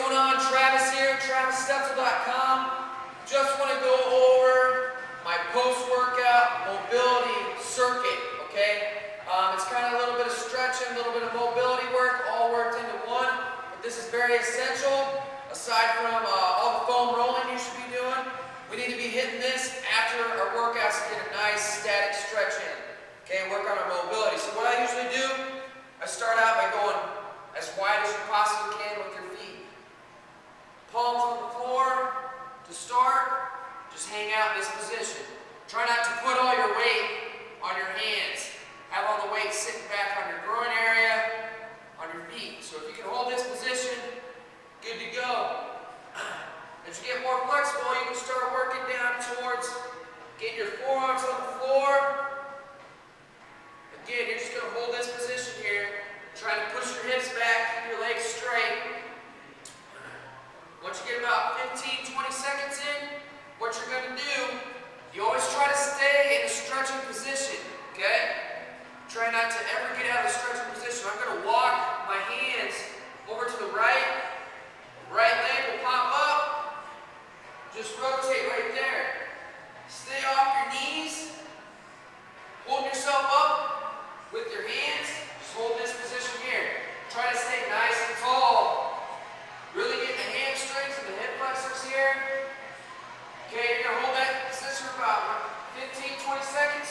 going on? Travis here, TravisStetzel.com. Just want to go over my post-workout mobility circuit, okay? It's kind of a little bit of stretching, a little bit of mobility work, all worked into one. But this is very essential. Aside from all the foam rolling you should be doing, we need to be hitting this after our workouts to get a nice static stretch in. Okay, work on our mobility. So what I usually do, I start out by going as wide as you possibly can with your feet. Palms on the floor. To start, just hang out in this position. Try not to put all your weight on your hands. Have all the weight sitting back on your groin area, on your feet. So if you can hold this position, good to go. As you get more flexible, you can start working down towards getting your forearms on the floor. Again, you're just going to hold this position here. Try to push your hips back, keep your legs straight. Once you get about 15-20 seconds in, what you're going to do, you always try to stay in a stretching position, okay? Try not to ever get out of the stretching position. I'm going to walk my hands over to the right. Right leg will pop up. Just rotate right there. Stay off your knees. Hold yourself up with your hands. Just hold this position here. Try to stay nice and tall. Really get the hamstrings and the hip flexors here. Okay, you're going to hold that position for about 15-20 seconds.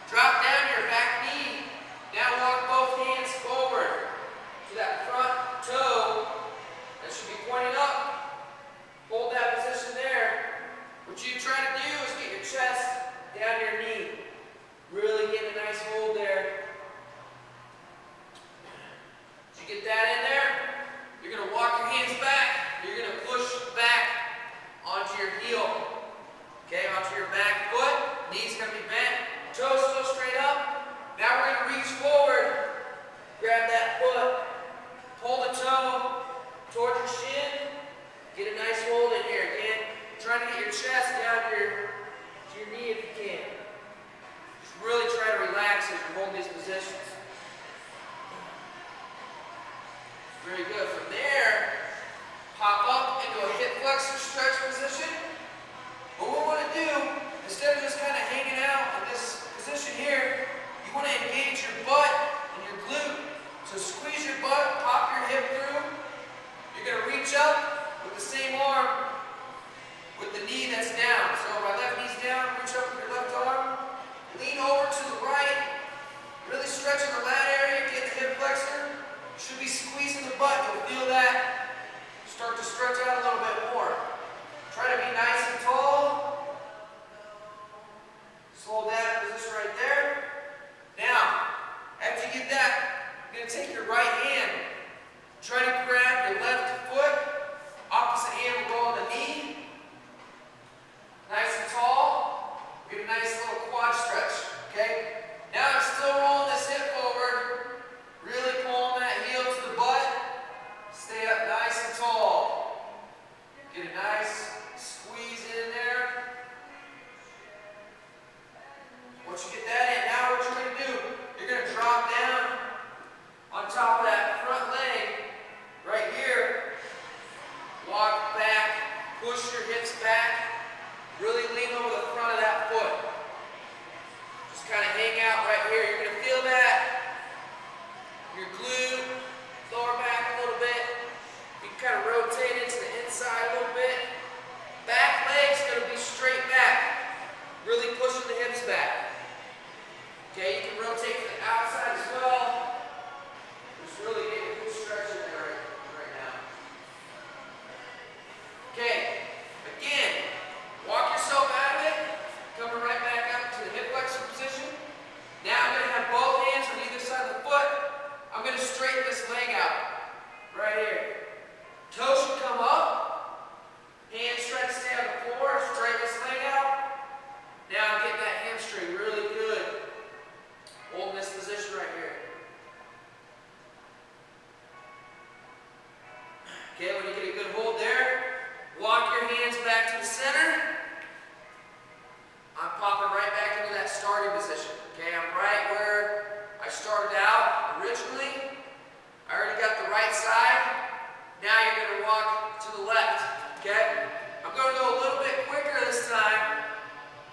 Drop down your back knee. Now walk both hands forward to that front toe. That should be pointing up. Hold that position there. What you try to do is get your chest down your knee. Really get a nice hold there. Did you get that in there? You're going to walk your hands back. You're going to push back onto your heel. Okay, onto your back foot. Knees going to be bent. Toes still straight up. Now we're going to reach forward. Grab that foot. Pull the toe towards your shin. Get a nice hold in here. Again, trying to get your chest down to your knee if you can. Just really try to relax as you hold these positions. Very good. From there, pop up into a hip flexor stretch position. What we want to do, instead of just kind of hanging out in this position here, you want to engage your butt and your glute. So squeeze your butt, pop your hip through. You're going to reach up with the same arm with the knee that's down. So my left knee's down, reach up with your left arm. Lean over to the right. Really stretching the lat area, get the hip flexor. You should be squeezing the butt. You'll feel that start to stretch out a little bit more. Try to be nice and tall. Just hold that position right there. Now, after you get that, you're going to take your right hand. Try to grab your left foot. Opposite hand will go on the knee. Nice and tall. Get a nice little quad stretch. Okay? Now I'm still rolling this hip forward. Really pulling that heel to the butt. Stay up nice and tall. Get a nice squeeze in there. Once you get that in, now what you're going to do, you're going to drop down on top of that front leg right here. Walk back, push your hips back. Really lean over the front of that foot. Just kind of hang out right here. You're going to feel that. Your glute, lower back a little bit. You can kind of rotate it to the inside a little bit. Back leg's going to be straight back. Really pushing the hips back. Okay, you can rotate to the outside as well. Just really get a good stretch in there right now. Okay, again, walk yourself out of it. Coming right back up to the hip flexor position. Now I'm going to have both hands on either side of the foot. I'm going to straighten this leg out, right here. Toes should come up. Hands try to stay on the floor. Straighten this leg out. Now I'm getting that hamstring really good. Holding this position right here. Okay, when you get a good hold there, walk your hands back to the center. I'm popping right back into that starting position. Okay, I'm right where I started out originally. I already got the right side. Now you're going to walk to the left, okay? I'm going to go a little bit quicker this time,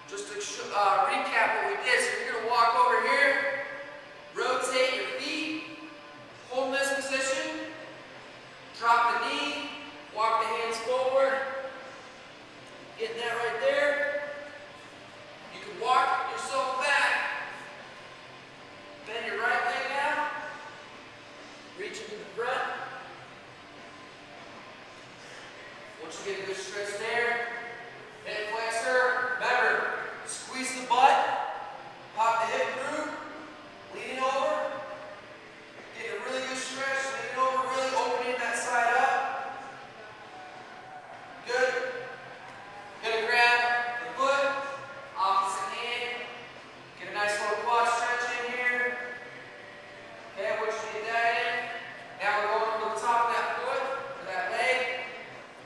just to recap what we did. So you're going to walk over here, rotate your feet, hold this position, drop the knee, walk the hands forward, getting that right there. You can walk yourself back, bend your right leg out, reach into the front. Once you get a good stretch there, hip flexor, remember, squeeze the butt, pop the hip through, lean over, get a really good stretch, lean over, really opening that side up. Good. Gonna grab the foot, opposite hand, get a nice little quad stretch in here. Okay, once you get that in, now we're going over the top of that foot, or that leg.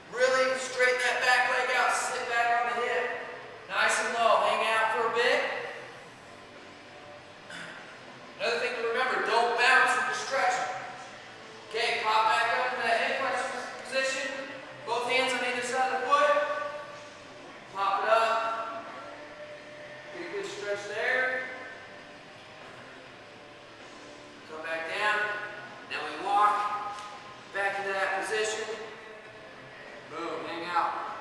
Really straighten that back leg out, sit back on the hip. Nice and low, hang out for a bit. Another thing to remember, don't bounce when you're stretching. Okay, pop back up into that hip flexor position. Both hands on either side of the foot. Pop it up. Get a good stretch there. Come back down. Now we walk back into that position. Boom, hang out.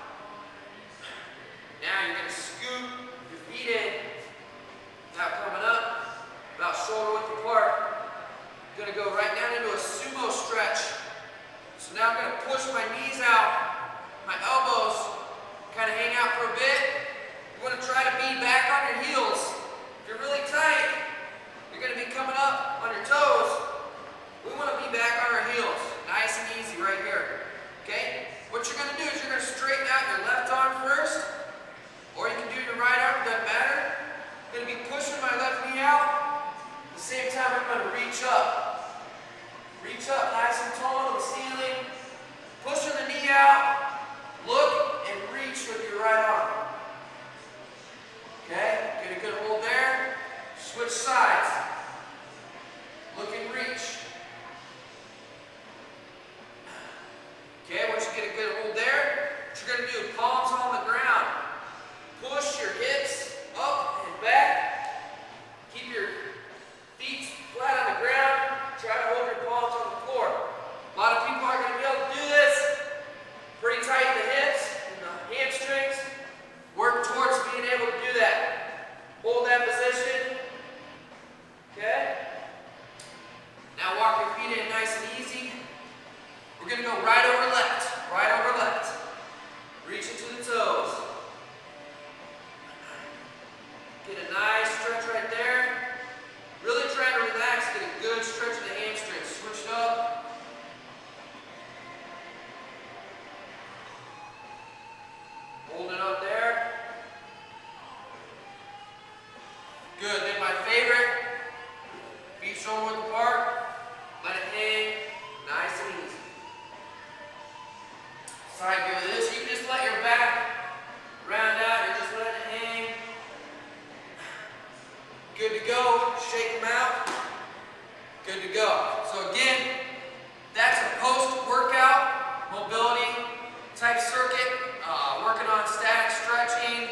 Now you're going to scoop your feet in. Now coming up, about shoulder width apart. Going to go right down into a sumo stretch. So now I'm going to push my knees out, my elbows kind of hang out for a bit. You want to try to be back on your heels. If you're really tight, you're going to be coming up on your toes. We want to be back on our heels. Nice and easy right here. Okay? What you're going to do is you're going to straighten out your left arm first, or you can do your right arm, doesn't matter. I'm going to be pushing my left knee out. At the same time, I'm going to reach up. Reach up nice and tall to the ceiling. Pushing the knee out. Look and reach with your right arm. Okay? Get a good hold there. Switch sides. Look and reach. Okay, once you get a good hold there, what you're going to do, palms on the ground. Push your hips up and back. Keep your feet flat on the ground. Try to hold your palms on the floor. A lot of people aren't going to be able to do this. Pretty tight in the hips and the hamstrings. Work towards being able to do that. Hold that position. Okay? Now walk your feet in nice and easy. We're going to go right over left. Right over left. Reach into the toes. Get a nice stretch right there. Really try to relax. Get a good stretch of the hamstrings. Switch it up. Hold it up there. Good. Then my favorite. Feet shoulder width apart. Let it hang. Nice and easy. Side view of this. You can just let your back round out. You're just letting it hang. Good to go. Shake them out. Good to go. So again, that's a post-workout mobility type circuit. Working on static stretching,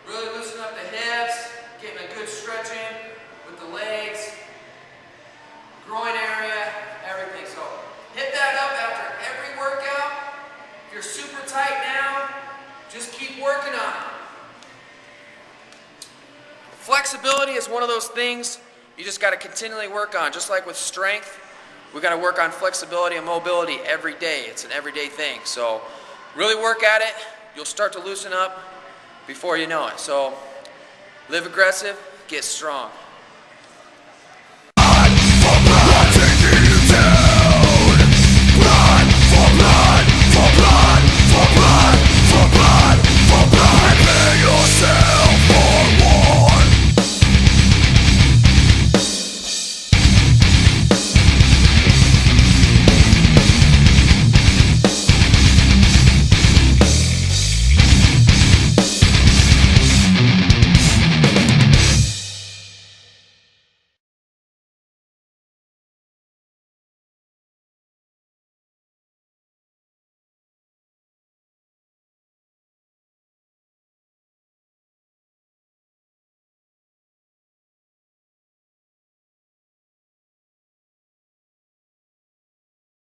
really loosening up the hips, getting a good stretch in with the legs, groin area, everything. So hit that up after every workout. If you're super tight now, just keep working on it. Flexibility is one of those things you just got to continually work on. Just like with strength, we got to work on flexibility and mobility every day. It's an everyday thing. So really work at it. You'll start to loosen up before you know it. So live aggressive, get strong.